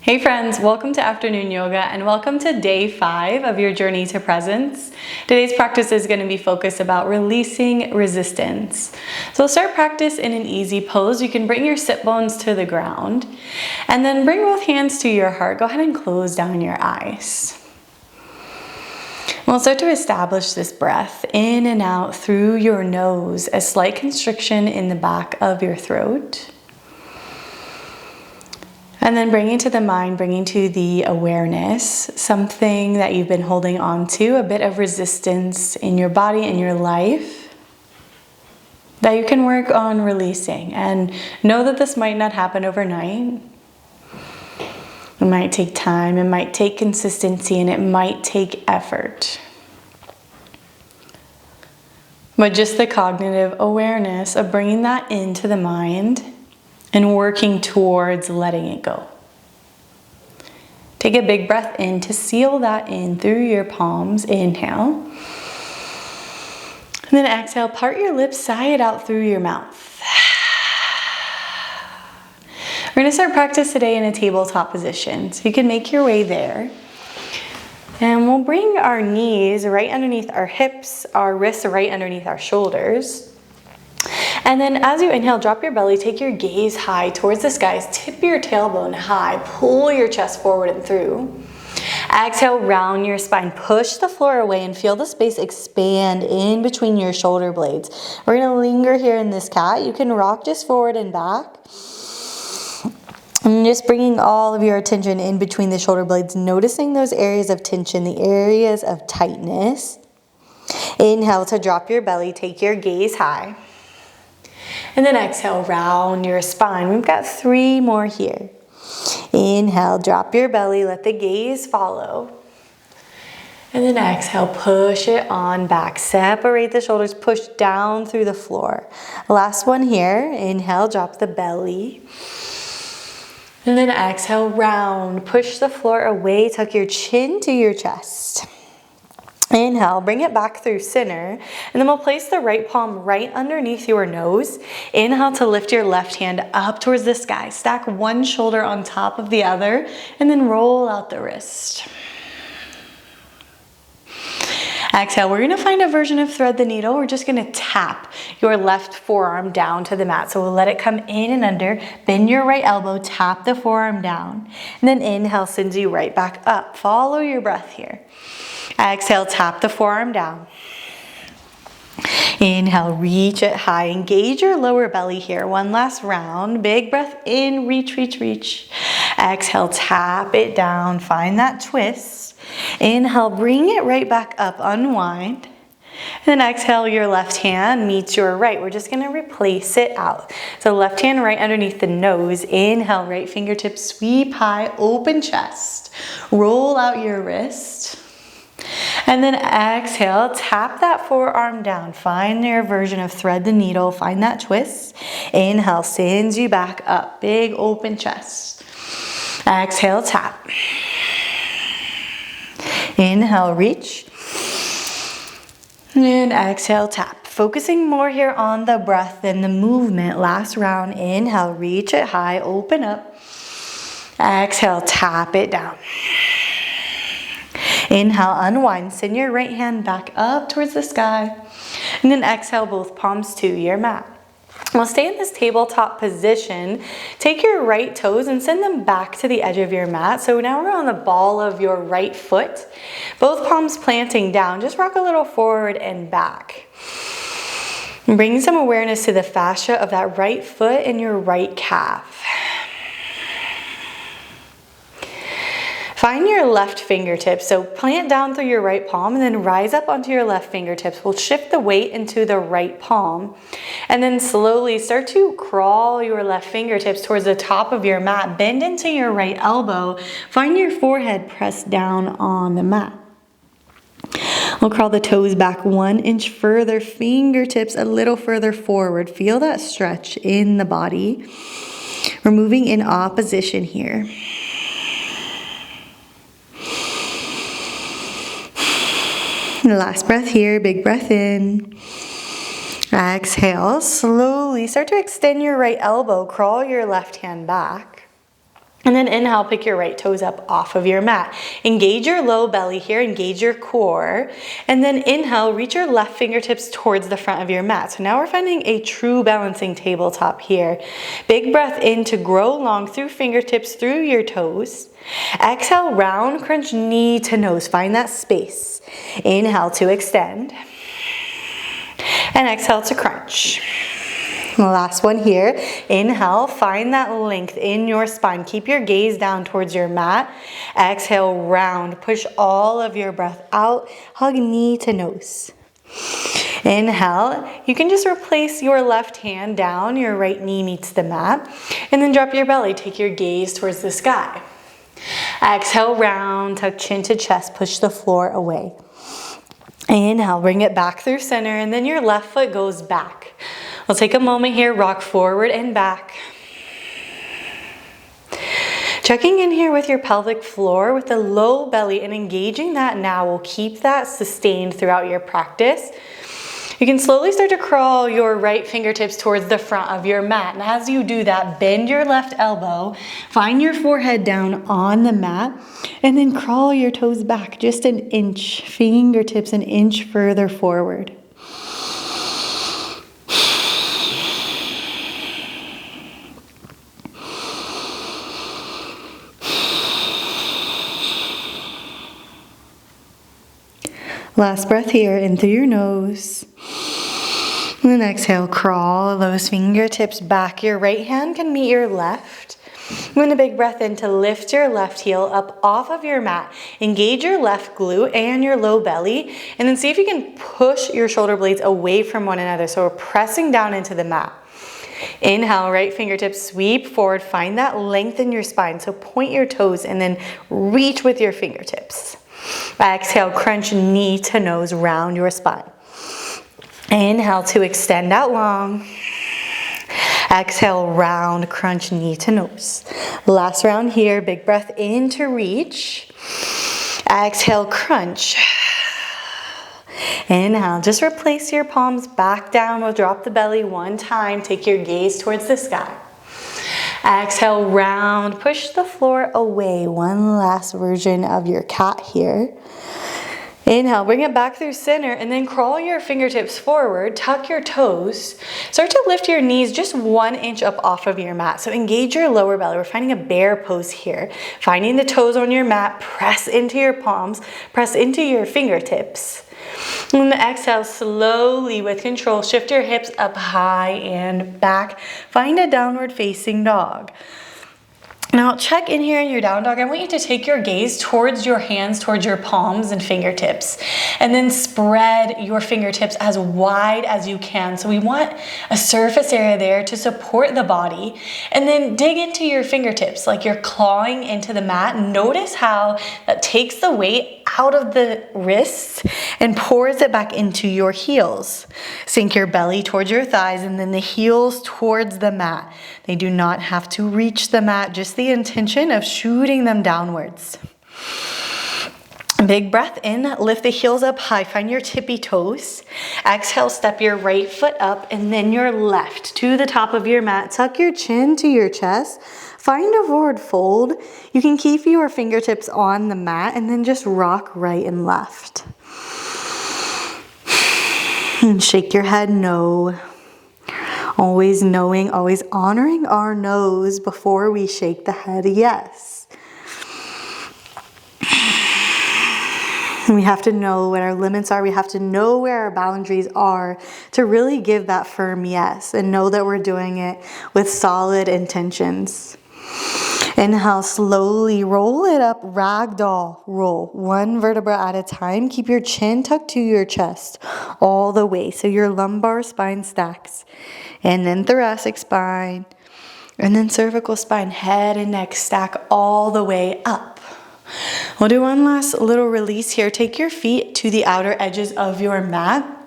Hey friends, welcome to Afternoon Yoga and welcome to day 5 of your journey to presence. Today's practice is going to be focused about releasing resistance. So start practice in an easy pose. You can bring your sit bones to the ground and then bring both hands to your heart. Go ahead and close down your eyes. We'll start to establish this breath in and out through your nose, a slight constriction in the back of your throat. And then bringing to the mind, bringing to the awareness, something that you've been holding on to, a bit of resistance in your body and your life that you can work on releasing. And know that this might not happen overnight. It might take time, it might take consistency, and it might take effort. But just the cognitive awareness of bringing that into the mind and working towards letting it go. Take a big breath in to seal that in through your palms. Inhale. And then exhale, part your lips, sigh it out through your mouth. We're going to start practice today in a tabletop position. So you can make your way there. And we'll bring our knees right underneath our hips, our wrists right underneath our shoulders. And then as you inhale, drop your belly, take your gaze high towards the skies, tip your tailbone high, pull your chest forward and through. Exhale, round your spine, push the floor away and feel the space expand in between your shoulder blades. We're gonna linger here in this cat. You can rock just forward and back. And just bringing all of your attention in between the shoulder blades, noticing those areas of tension, the areas of tightness. Inhale to drop your belly, take your gaze high. And then exhale, round your spine. We've got 3 more here. Inhale, drop your belly, let the gaze follow. And then exhale, push it on back. Separate the shoulders, push down through the floor. Last one here. Inhale, drop the belly. And then exhale, round. Push the floor away, tuck your chin to your chest. Inhale, bring it back through center, and then we'll place the right palm right underneath your nose. Inhale to lift your left hand up towards the sky. Stack one shoulder on top of the other, and then roll out the wrist. Exhale, we're gonna find a version of thread the needle. We're just gonna tap your left forearm down to the mat. So we'll let it come in and under, bend your right elbow, tap the forearm down, and then inhale sends you right back up. Follow your breath here. Exhale, tap the forearm down. Inhale, reach it high. Engage your lower belly here. One last round. Big breath in, reach, reach, reach. Exhale, tap it down. Find that twist. Inhale, bring it right back up, unwind. And then exhale, your left hand meets your right. We're just gonna replace it out. So left hand right underneath the nose. Inhale, right fingertips sweep high, open chest. Roll out your wrist. And then exhale, tap that forearm down. Find your version of thread the needle. Find that twist. Inhale, sends you back up. Big open chest. Exhale, tap. Inhale, reach. And exhale, tap. Focusing more here on the breath than the movement. Last round. Inhale, reach it high, open up. Exhale, tap it down. Inhale, unwind. Send your right hand back up towards the sky. And then exhale, both palms to your mat. We'll stay in this tabletop position. Take your right toes and send them back to the edge of your mat. So now we're on the ball of your right foot. Both palms planting down. Just rock a little forward and back. And bring some awareness to the fascia of that right foot and your right calf. Find your left fingertips. So plant down through your right palm and then rise up onto your left fingertips. We'll shift the weight into the right palm and then slowly start to crawl your left fingertips towards the top of your mat. Bend into your right elbow. Find your forehead pressed down on the mat. We'll crawl the toes back 1 inch further, fingertips a little further forward. Feel that stretch in the body. We're moving in opposition here. Last breath here, big breath in. Exhale, slowly start to extend your right elbow, crawl your left hand back. And then inhale, pick your right toes up off of your mat. Engage your low belly here, engage your core. And then inhale, reach your left fingertips towards the front of your mat. So now we're finding a true balancing tabletop here. Big breath in to grow long through fingertips, through your toes. Exhale, round crunch, knee to nose. Find that space. Inhale to extend. And exhale to crunch. The last one here. Inhale, find that length in your spine. Keep your gaze down towards your mat. Exhale, round. Push all of your breath out. Hug knee to nose. Inhale, you can just replace your left hand down. Your right knee meets the mat. And then drop your belly. Take your gaze towards the sky. Exhale, round. Tuck chin to chest. Push the floor away. Inhale, bring it back through center. And then your left foot goes back. We'll take a moment here, rock forward and back. Checking in here with your pelvic floor with the low belly and engaging that now. We'll keep that sustained throughout your practice. You can slowly start to crawl your right fingertips towards the front of your mat. And as you do that, bend your left elbow, find your forehead down on the mat, and then crawl your toes back just an inch, fingertips an inch further forward. Last breath here, in through your nose. And then exhale, crawl those fingertips back. Your right hand can meet your left. And then a big breath in to lift your left heel up off of your mat. Engage your left glute and your low belly. And then see if you can push your shoulder blades away from one another. So we're pressing down into the mat. Inhale, right fingertips sweep forward. Find that length in your spine. So point your toes and then reach with your fingertips. Exhale, crunch knee to nose, round your spine. Inhale to extend out long. Exhale, round, crunch knee to nose. Last round here, big breath in to reach. Exhale, crunch. Inhale, just replace your palms back down. We'll drop the belly one time. Take your gaze towards the sky. Exhale, round, push the floor away. One last version of your cat here. Inhale, bring it back through center and then crawl your fingertips forward, tuck your toes. Start to lift your knees just 1 inch up off of your mat. So engage your lower belly. We're finding a bear pose here. Finding the toes on your mat, press into your palms, press into your fingertips. And then exhale, slowly with control, shift your hips up high and back. Find a downward facing dog. Now check in here in your down dog. I want you to take your gaze towards your hands, towards your palms and fingertips, and then spread your fingertips as wide as you can. So we want a surface area there to support the body, and then dig into your fingertips like you're clawing into the mat. Notice how that takes the weight out of the wrists and pours it back into your heels. Sink your belly towards your thighs and then the heels towards the mat. They do not have to reach the mat, just the intention of shooting them downwards. Big breath in, lift the heels up high, find your tippy toes. Exhale, step your right foot up and then your left to the top of your mat. Tuck your chin to your chest. Find a forward fold. You can keep your fingertips on the mat and then just rock right and left. And shake your head no. Always knowing, always honoring our no's before we shake the head yes. We have to know what our limits are. We have to know where our boundaries are to really give that firm yes and know that we're doing it with solid intentions. Inhale, slowly roll it up, ragdoll roll, one vertebra at a time. Keep your chin tucked to your chest all the way so your lumbar spine stacks. And then thoracic spine, and then cervical spine, head and neck stack all the way up. We'll do one last little release here. Take your feet to the outer edges of your mat.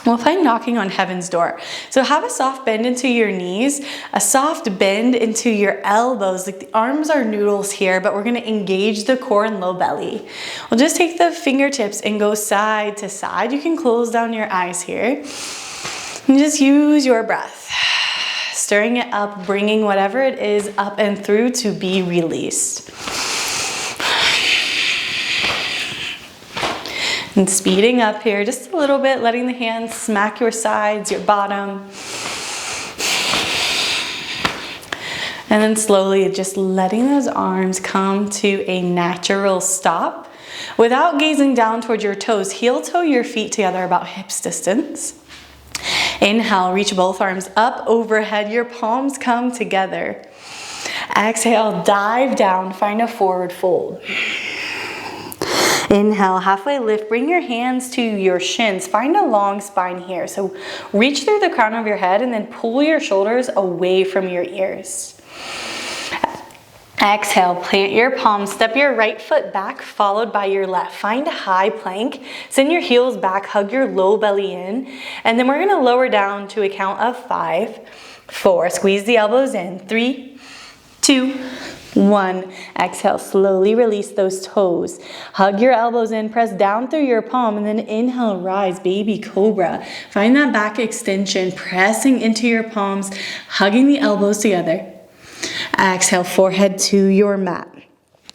We'll find knocking on heaven's door. So have a soft bend into your knees, a soft bend into your elbows. Like the arms are noodles here, but we're gonna engage the core and low belly. We'll just take the fingertips and go side to side. You can close down your eyes here. And just use your breath. stirring it up, bringing whatever it is up and through to be released. And speeding up here just a little bit, letting the hands smack your sides, your bottom. And then slowly just letting those arms come to a natural stop without gazing down towards your toes. Heel toe your feet together about hips distance. Inhale, reach both arms up overhead, your palms come together. Exhale, dive down, find a forward fold. Inhale, halfway lift, bring your hands to your shins. Find a long spine here. So reach through the crown of your head and then pull your shoulders away from your ears. Exhale, plant your palms, step your right foot back, followed by your left. Find a high plank, send your heels back, hug your low belly in, and then we're gonna lower down to a count of 5, 4, squeeze the elbows in, 3, 2, 1. Exhale, slowly release those toes. Hug your elbows in, press down through your palm, and then inhale, rise, baby cobra. Find that back extension, pressing into your palms, hugging the elbows together. Exhale, forehead to your mat.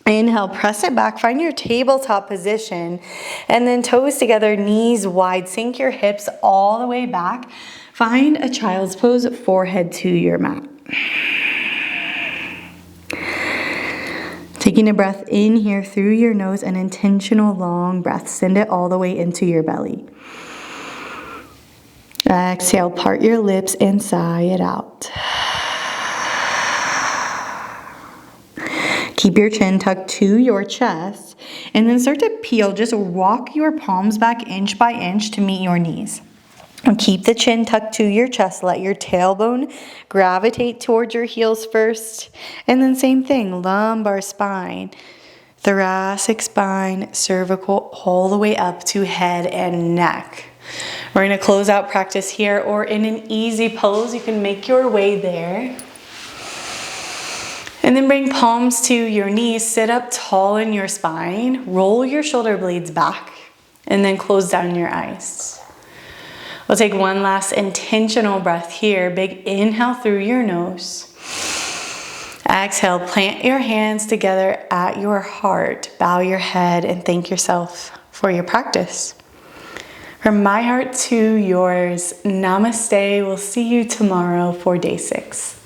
Inhale, press it back, find your tabletop position, and then toes together, knees wide. Sink your hips all the way back. Find a child's pose, forehead to your mat. Taking a breath in here through your nose, an intentional long breath. Send it all the way into your belly. Exhale, part your lips and sigh it out. Keep your chin tucked to your chest and then start to peel. Just walk your palms back inch by inch to meet your knees. And keep the chin tucked to your chest. Let your tailbone gravitate towards your heels first. And then same thing, lumbar spine, thoracic spine, cervical, all the way up to head and neck. We're gonna close out practice here, or in an easy pose, you can make your way there. And then bring palms to your knees, sit up tall in your spine, roll your shoulder blades back, and then close down your eyes. We'll take one last intentional breath here. Big inhale through your nose. Exhale, plant your hands together at your heart. Bow your head and thank yourself for your practice. From my heart to yours, namaste. We'll see you tomorrow for day 6.